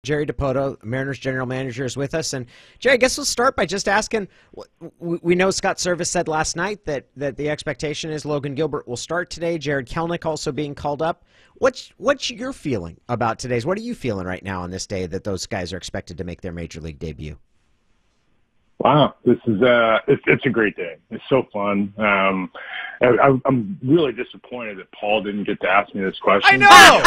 Jerry Dipoto, Mariners general manager, is with us. And Jerry, I guess we'll start by just asking, we know Scott Service said last night that the expectation is Logan Gilbert will start today, Jarred Kelenic also being called up. What's your feeling about today's? What are you feeling right now on this day that those guys are expected to make their major league debut? Wow, this is it's a great day. It's so fun. I'm really disappointed that Paul didn't get to ask me this question. I know.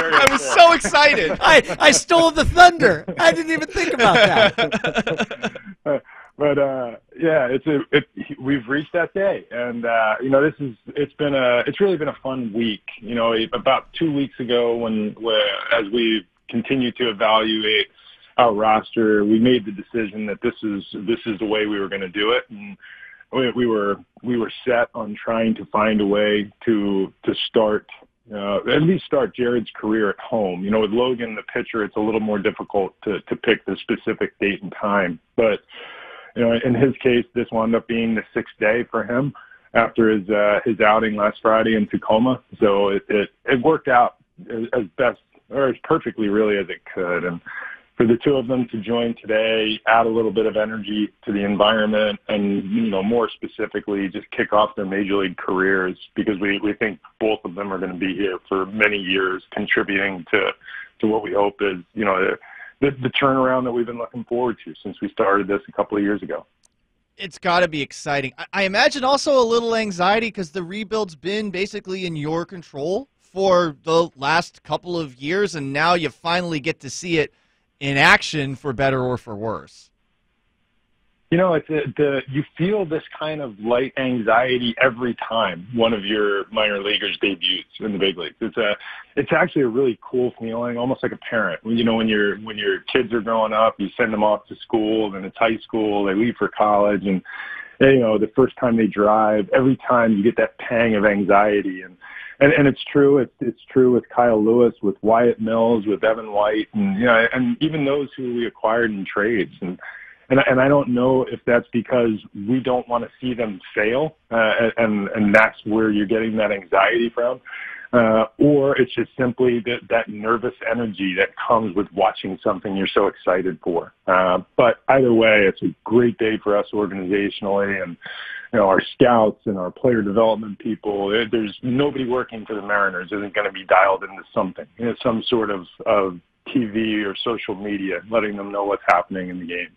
I was so excited. I stole the thunder. I didn't even think about that. Yeah, we've reached that day, and it's really been a fun week. You know, about 2 weeks ago, as we continue to evaluate our roster, we made the decision that this is the way we were going to do it, and we were set on trying to find a way to start at least start Jarred's career at home. You know, with Logan, the pitcher, it's a little more difficult to pick the specific date and time, but you know, in his case, this wound up being the 6th day for him after his outing last Friday in Tacoma. So it worked out as best or as perfectly really as it could, and for the two of them to join today, add a little bit of energy to the environment, and, you know, more specifically, just kick off their major league careers, because we think both of them are going to be here for many years, contributing to what we hope is, you know, the turnaround that we've been looking forward to since we started this a couple of years ago. It's got to be exciting. I imagine also a little anxiety because the rebuild's been basically in your control for the last couple of years, and now you finally get to see it in action, for better or for worse. You know, you feel this kind of light anxiety every time one of your minor leaguers debuts in the big leagues. It's actually a really cool feeling, almost like a parent. You know, when your kids are growing up, you send them off to school, and it's high school, they leave for college, and you know, the first time they drive, every time you get that pang of anxiety. And it's true. It's true with Kyle Lewis, with Wyatt Mills, with Evan White, and you know, and even those who we acquired in trades. And I don't know if that's because we don't want to see them fail, and that's where you're getting that anxiety from, or it's just simply that nervous energy that comes with watching something you're so excited for. But either way, it's a great day for us organizationally, and you know, our scouts and our player development people. There's nobody working for the Mariners isn't going to be dialed into something, you know, some sort of TV or social media, letting them know what's happening in the game.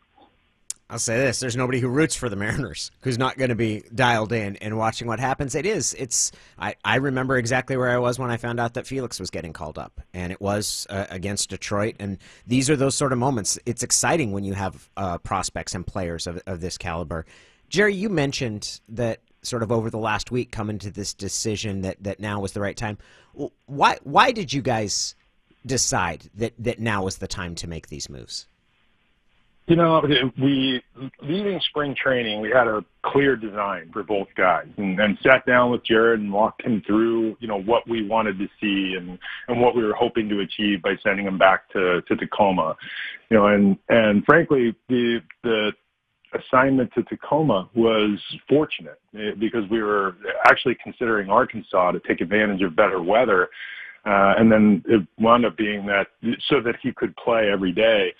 I'll say this, there's nobody who roots for the Mariners who's not going to be dialed in and watching what happens. I remember exactly where I was when I found out that Felix was getting called up, and it was against Detroit, and these are those sort of moments. It's exciting when you have prospects and players of this caliber. Jerry, you mentioned that sort of over the last week coming to this decision that now was the right time. Why did you guys decide that now was the time to make these moves? You know, leaving spring training, we had a clear design for both guys, and sat down with Jarred and walked him through, you know, what we wanted to see and what we were hoping to achieve by sending him back to Tacoma. You know, and frankly, the assignment to Tacoma was fortunate because we were actually considering Arkansas to take advantage of better weather, and then it wound up being that so that he could play every day.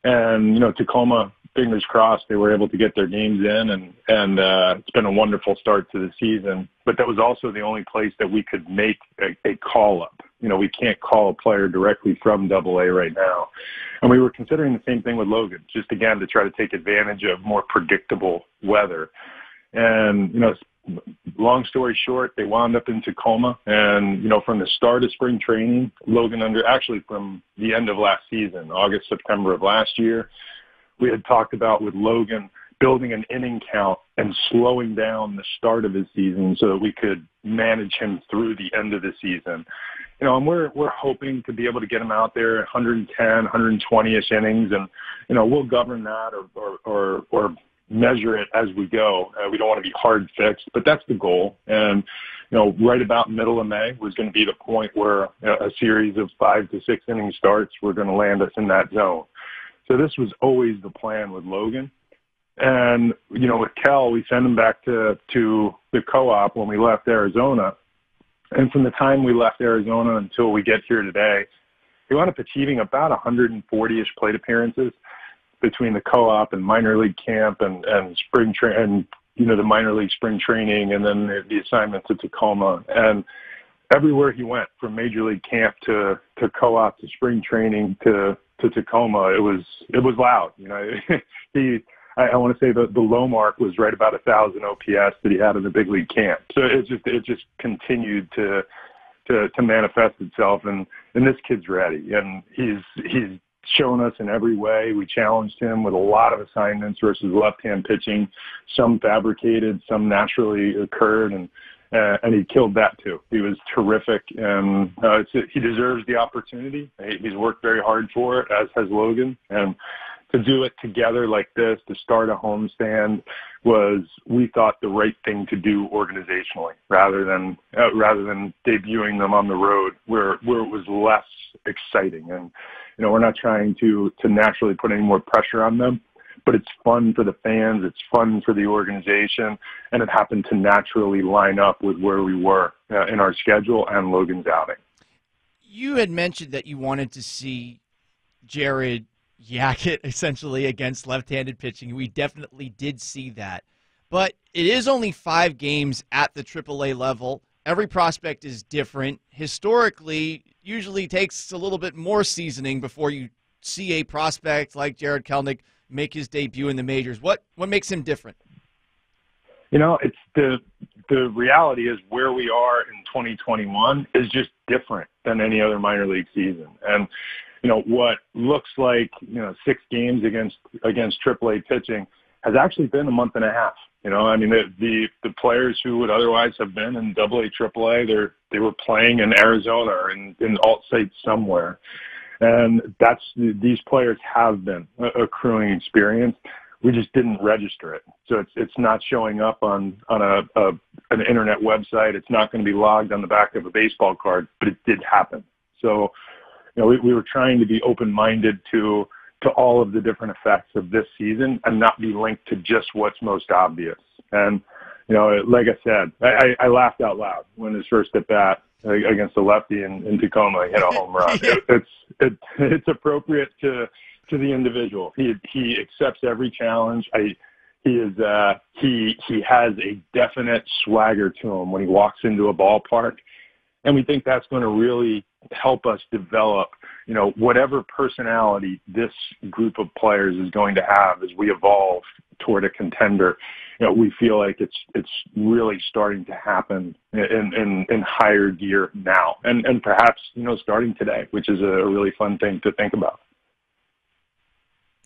And, you know, Tacoma, fingers crossed, they were able to get their games in, and it's been a wonderful start to the season. But that was also the only place that we could make a call-up. You know, we can't call a player directly from AA right now. And we were considering the same thing with Logan, just, again, to try to take advantage of more predictable weather. And, you know, long story short, they wound up in Tacoma, and, you know, from the start of spring training, Logan actually from the end of last season, August, September of last year, we had talked about with Logan building an inning count and slowing down the start of his season so that we could manage him through the end of the season. You know, and we're hoping to be able to get him out there at 110, 120-ish innings, and, you know, we'll govern that or measure it as we go. We don't want to be hard fixed, but that's the goal. And, you know, right about middle of May was going to be the point where a series of 5 to 6 inning starts were going to land us in that zone. So this was always the plan with Logan. And, you know, with Kel, we sent him back to the co-op when we left Arizona. And from the time we left Arizona until we get here today, he wound up achieving about 140-ish plate appearances between the co-op and minor league camp and spring and the minor league spring training, and then the assignment to Tacoma. And everywhere he went, from major league camp to co-op to spring training to Tacoma, it was loud. I want to say the low mark was right about 1,000 OPS that he had in the big league camp. So it just continued to manifest itself, and this kid's ready, and he's shown us in every way. We challenged him with a lot of assignments versus left-hand pitching, some fabricated, some naturally occurred, and he killed that too. He was terrific, and he deserves the opportunity. He's worked very hard for it, as has Logan, and to do it together like this, to start a homestand, was, we thought, the right thing to do organizationally, rather than debuting them on the road where it was less exciting. And we're not trying to naturally put any more pressure on them, but it's fun for the fans, it's fun for the organization, and it happened to naturally line up with where we were in our schedule and Logan's outing. You had mentioned that you wanted to see Jarred yak it essentially against left-handed pitching. We definitely did see that. But it is only 5 games at the AAA level. Every prospect is different. Historically, usually takes a little bit more seasoning before you see a prospect like Jarred Kelenic make his debut in the majors. What makes him different? It's the reality is where we are in 2021 is just different than any other minor league season. And what looks like 6 games against AAA pitching has actually been a month and a half. The players who would otherwise have been in AA, AAA, they were playing in Arizona or in alt sites somewhere, and these players have been accruing experience. We just didn't register it, so it's not showing up on an internet website. It's not going to be logged on the back of a baseball card, but it did happen. So we were trying to be open-minded to all of the different effects of this season and not be linked to just what's most obvious. And, like I said, I laughed out loud when his first at bat against the lefty in Tacoma hit a home run. It's appropriate to the individual. He accepts every challenge. He has a definite swagger to him when he walks into a ballpark. And we think that's going to really help us develop, whatever personality this group of players is going to have as we evolve toward a contender. We feel like it's really starting to happen in higher gear now, and perhaps starting today, which is a really fun thing to think about.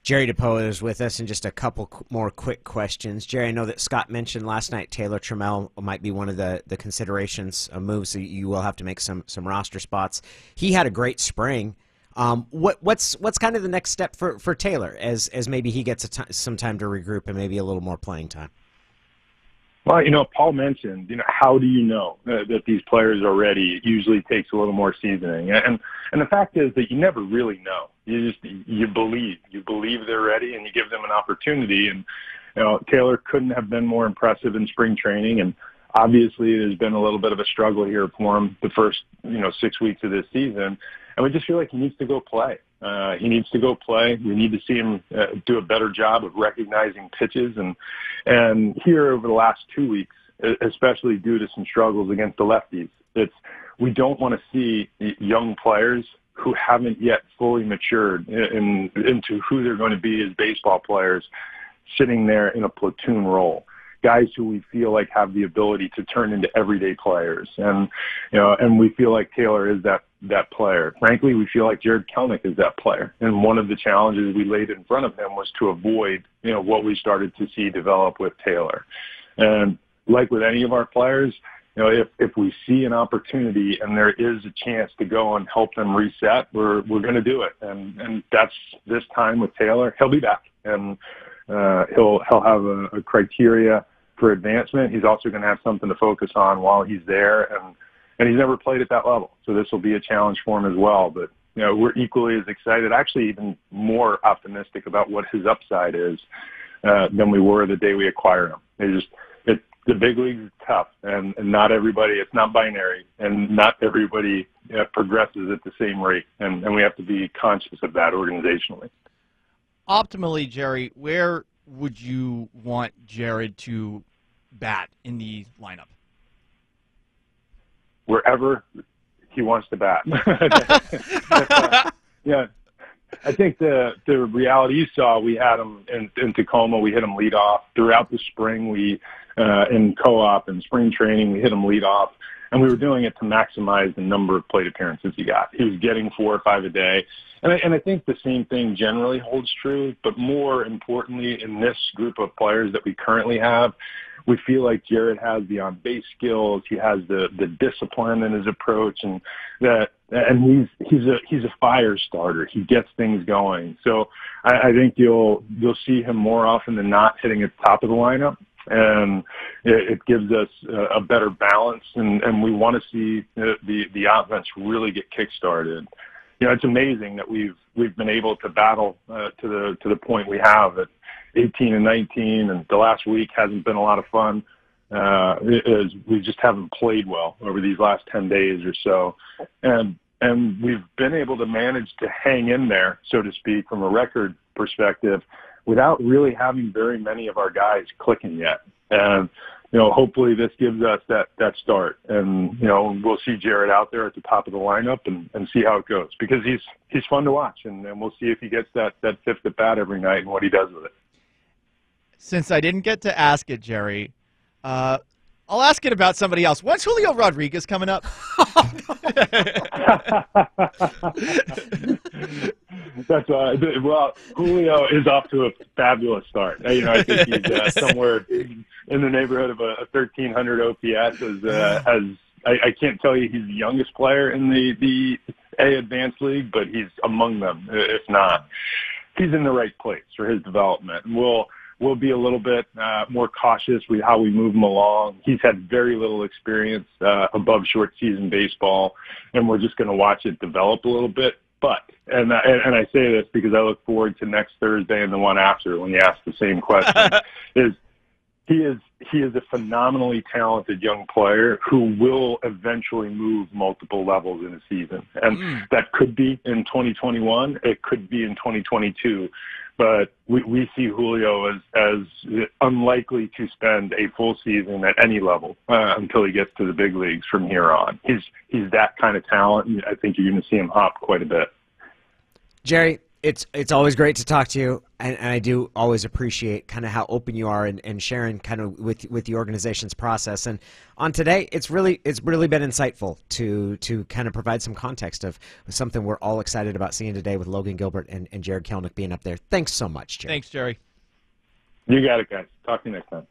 Jerry Dipoto is with us, and just a couple more quick questions. Jerry, I know that Scott mentioned last night Taylor Trammell might be one of the considerations, moves that you will have to make some roster spots. He had a great spring. What's kind of the next step for Taylor as maybe he gets some time to regroup and maybe a little more playing time? Well, Paul mentioned, how do you know that these players are ready? It usually takes a little more seasoning. And the fact is that you never really know. You believe they're ready, and you give them an opportunity. And, Taylor couldn't have been more impressive in spring training. And obviously there's been a little bit of a struggle here for him the first, 6 weeks of this season. And we just feel like he needs to go play. He needs to go play. We need to see him do a better job of recognizing pitches. And here over the last 2 weeks, especially due to some struggles against the lefties, we don't want to see young players who haven't yet fully matured into who they're going to be as baseball players sitting there in a platoon role. Guys who we feel like have the ability to turn into everyday players. And we feel like Taylor is that player. Frankly, we feel like Jarred Kelenic is that player. And one of the challenges we laid in front of him was to avoid, what we started to see develop with Taylor. And like with any of our players, if we see an opportunity and there is a chance to go and help them reset, we're going to do it. And that's this time with Taylor. He'll be back, and he'll have a criteria for advancement. He's also going to have something to focus on while he's there, and he's never played at that level. So this will be a challenge for him as well. But we're equally as excited, actually even more optimistic about what his upside is than we were the day we acquired him. the big leagues is tough, and not everybody, it's not binary, and not everybody progresses at the same rate, and we have to be conscious of that organizationally. Optimally, Jerry, where would you want Jarred to bat in the lineup? Wherever he wants to bat. Yeah. I think the reality you saw, we had him in Tacoma. We hit him lead off throughout the spring. We in co-op and spring training, we hit him lead off, and we were doing it to maximize the number of plate appearances he got. He was getting 4 or 5 a day, and I think the same thing generally holds true. But more importantly, in this group of players that we currently have, we feel like Jarred has the on-base skills. He has the discipline in his approach, and he's a fire starter. He gets things going. So I think you'll see him more often than not hitting at the top of the lineup, and it gives us a better balance. And we want to see the offense really get kick-started. You know, it's amazing that we've been able to battle to the point we have at 18 and 19, and the last week hasn't been a lot of fun. We just haven't played well over these last 10 days or so, and we've been able to manage to hang in there, so to speak, from a record perspective, without really having very many of our guys clicking yet. And hopefully this gives us that start, and we'll see Jarred out there at the top of the lineup and see how it goes, because he's fun to watch, and we'll see if he gets that fifth at bat every night and what he does with it. Since I didn't get to ask it, Jerry, I'll ask it about somebody else. When's Julio Rodriguez coming up? Well, Julio is off to a fabulous start. I think he's somewhere in the neighborhood of a 1,300 OPS. I can't tell you he's the youngest player in the A Advanced League, but he's among them, if not. He's in the right place for his development. And we'll be a little bit more cautious with how we move him along. He's had very little experience above short season baseball, and we're just going to watch it develop a little bit. But, and I say this because I look forward to next Thursday and the one after when you ask the same question, he is a phenomenally talented young player who will eventually move multiple levels in a season. And that could be in 2021. It could be in 2022. But we see Julio as unlikely to spend a full season at any level until he gets to the big leagues from here on. He's that kind of talent, and I think you're going to see him hop quite a bit. Jerry, it's always great to talk to you, and I do always appreciate kind of how open you are and sharing kind of with the organization's process. And on today, it's really been insightful to kind of provide some context of something we're all excited about seeing today with Logan Gilbert and Jarred Kelenic being up there. Thanks so much, Jerry. Thanks, Jerry. You got it, guys. Talk to you next time.